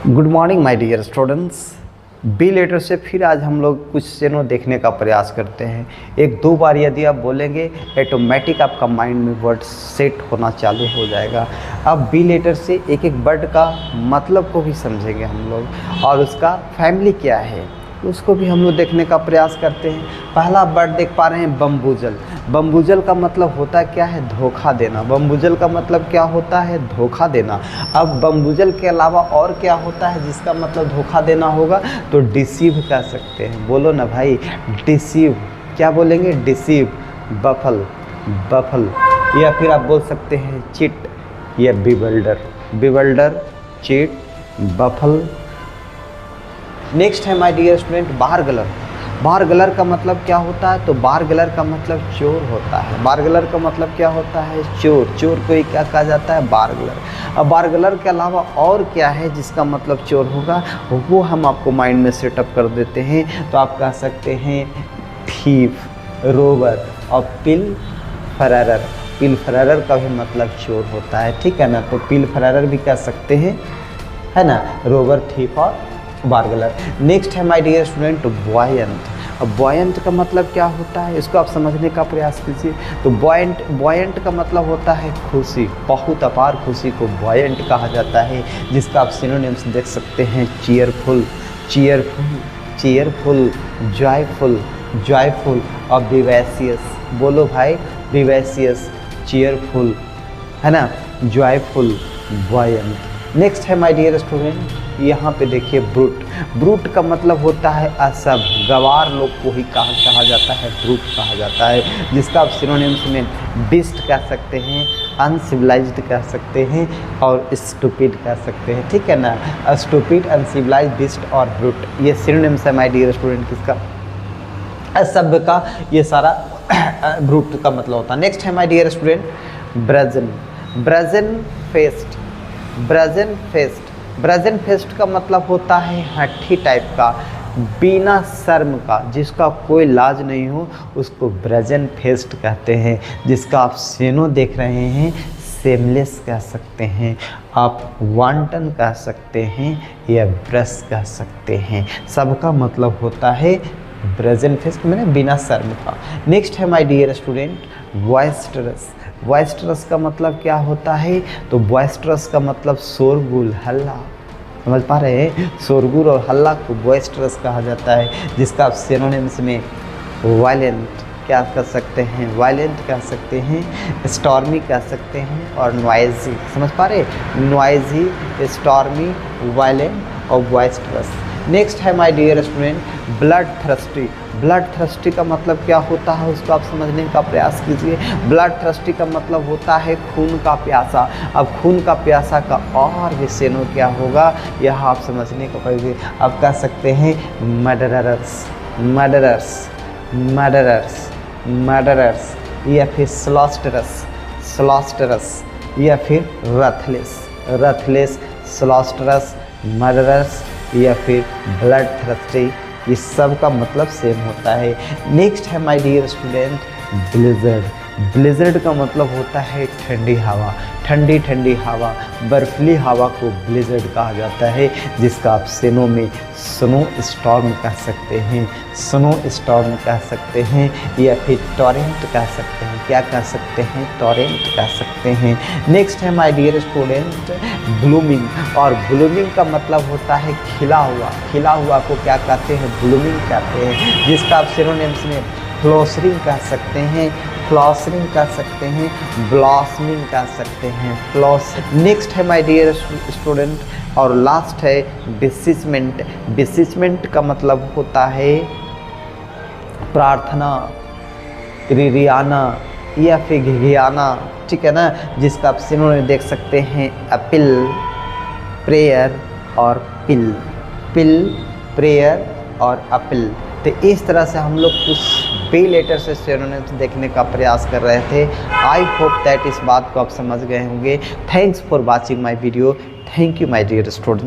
Good morning my dear students. B letter से फिर आज हम लोग कुछ सेनो देखने का प्रयास करते हैं। एक दो बार यदि आप बोलेंगे ऑटोमेटिक आपका माइंड में वर्ड सेट होना चालू हो जाएगा। अब बी लेटर से एक एक वर्ड का मतलब को भी समझेंगे हम लोग और उसका फैमिली क्या है उसको भी हम लोग देखने का प्रयास करते हैं। पहला वर्ड देख पा रहे हैं बम्बूजल। बम्बूजल का मतलब होता क्या है? धोखा देना। बम्बूजल का मतलब क्या होता है? धोखा देना। अब बम्बूजल के अलावा और क्या होता है जिसका मतलब धोखा देना होगा? तो डिसीव कह सकते हैं। बोलो ना भाई, डिसीव। क्या बोलेंगे? डिसीव। Baffle, baffle. या फिर आप बोल सकते हैं चिट या बिवल्डर। बिवल्डर, चिट, बफल। नेक्स्ट है माय डियर स्टूडेंट बारगलर। बारगलर का मतलब क्या होता है? तो बारगलर का मतलब चोर होता है। बारगलर का मतलब क्या होता है? चोर। चोर को ही क्या कहा जाता है? बारगलर। अब बारगलर के अलावा और क्या है जिसका मतलब चोर होगा वो हम आपको माइंड में सेटअप कर देते हैं। तो आप कह सकते हैं थीफ, रोबर और पिल फरारर। पिल फरारर का भी मतलब चोर होता है, ठीक है ना। तो पिल फरारर भी कह सकते हैं, है ना, रोबर, थीफ और बारगलर। नेक्स्ट है माय डियर स्टूडेंट बॉयंट। अब बॉयंट का मतलब क्या होता है इसको आप समझने का प्रयास कीजिए। तो बॉयंट का मतलब होता है खुशी। बहुत अपार खुशी को बॉयंट कहा जाता है, जिसका आप सिनोनिम्स देख सकते हैं cheerful, cheerful, cheerful, joyful, joyful और विवेशियस। बोलो भाई, विवेशियस, चीयरफुल, है ना, जॉयफुल, बॉयंट। नेक्स्ट है माय डियर स्टूडेंट, यहाँ पे देखिए ब्रूट। ब्रूट का मतलब होता है असभ, गवार लोग को ही कहा जाता है ब्रूट कहा जाता है, जिसका आप सिनोनिम्स में बिस्ट कह सकते हैं, अनसिविलाइज्ड कह सकते हैं और स्टूपिड कह सकते हैं, ठीक है ना। स्टूपिड, अनसिविलाइज्ड, बिस्ट और ब्रूट ये सिनोनिम्स है माय डियर स्टूडेंट किसका? असभ्य का ये सारा ब्रूट का मतलब होता है। नेक्स्ट है my dear student brazen. Brazen faced. Brazen faced. Brazen faced का मतलब होता है हठी टाइप का, बिना शर्म का, जिसका कोई लाज नहीं हो उसको ब्रजन फेस्ट कहते हैं। जिसका आप सेनो देख रहे हैं सेमलेस कह सकते हैं, आप वांटन कह सकते हैं या ब्रश कह सकते हैं। सबका मतलब होता है ब्रजन फेस्ट मैंने बिना शर्म का। नेक्स्ट है माय डियर स्टूडेंट बॉयस्टरस। बॉयस्टरस का मतलब क्या होता है? तो बॉयस्टरस का मतलब शोरगुल, हल्ला। समझ पा रहे हैं? शोरगुल और हल्ला को बॉयस्टरस कहा जाता है, जिसका आप सिनोनिम्स में वायलेंट क्या कर सकते हैं? वायलेंट कह सकते हैं, स्टॉर्मी कह सकते हैं और नॉइजी। समझ पा रहे? नॉइजी, स्टॉर्मी, वायलेंट और बॉयस्टरस। नेक्स्ट है my dear student bloodthirsty. Bloodthirsty का मतलब क्या होता है उसको आप समझने का प्रयास कीजिए। ब्लड थ्रस्टी का मतलब होता है खून का प्यासा। अब खून का प्यासा का और भी सेनो क्या होगा यह आप समझने का पड़ेगा। आप कह सकते हैं मर्डरर्स, मर्डरर्स, मर्डरर्स, मर्डरर्स या फिर स्लॉस्टरस, स्लॉस्टरस या फिर रथलेस, रथलेस, स्लॉस्टरस, मर्डरर्स या फिर ब्लड थ्रस्टी। ये सब का मतलब सेम होता है। नेक्स्ट है my dear student blizzard. Blizzard का मतलब होता है ठंडी हवा, ठंडी ठंडी हवा, बर्फीली हवा को ब्लिज़र्ड कहा जाता है, जिसका आप सेनो में स्नो स्टॉर्म कह सकते हैं, स्नो स्टॉर्म कह सकते हैं या फिर टॉरेंट कह सकते हैं। क्या कह सकते हैं? टॉरेंट कह सकते हैं। नेक्स्ट है माय डियर स्टूडेंट ब्लूमिंग। और ब्लूमिंग का मतलब होता है खिला हुआ। खिला हुआ को क्या कहते हैं? ब्लूमिंग कहते हैं, जिसका आप सिनोनिम्स में फ्लोसरिंग कह सकते हैं, फ्लॉसरिंग कह सकते हैं, ब्लॉसमिंग कह सकते हैं, फ्लॉस। नेक्स्ट है माय डियर स्टूडेंट और लास्ट है बेसिसमेंट। बेसिसमेंट का मतलब होता है प्रार्थना, रिरियाना या फिर घिघियाना, ठीक है ना, जिसका आप सिनोनिम देख सकते हैं अपील, प्रेयर और पिल। पिल, प्रेयर और अपील। तो इस तरह से हम लोग कुछ बी लेटर से सिनोनिम्स देखने का प्रयास कर रहे थे। आई होप दैट इस बात को आप समझ गए होंगे। Thanks for watching my video. Thank you my dear student.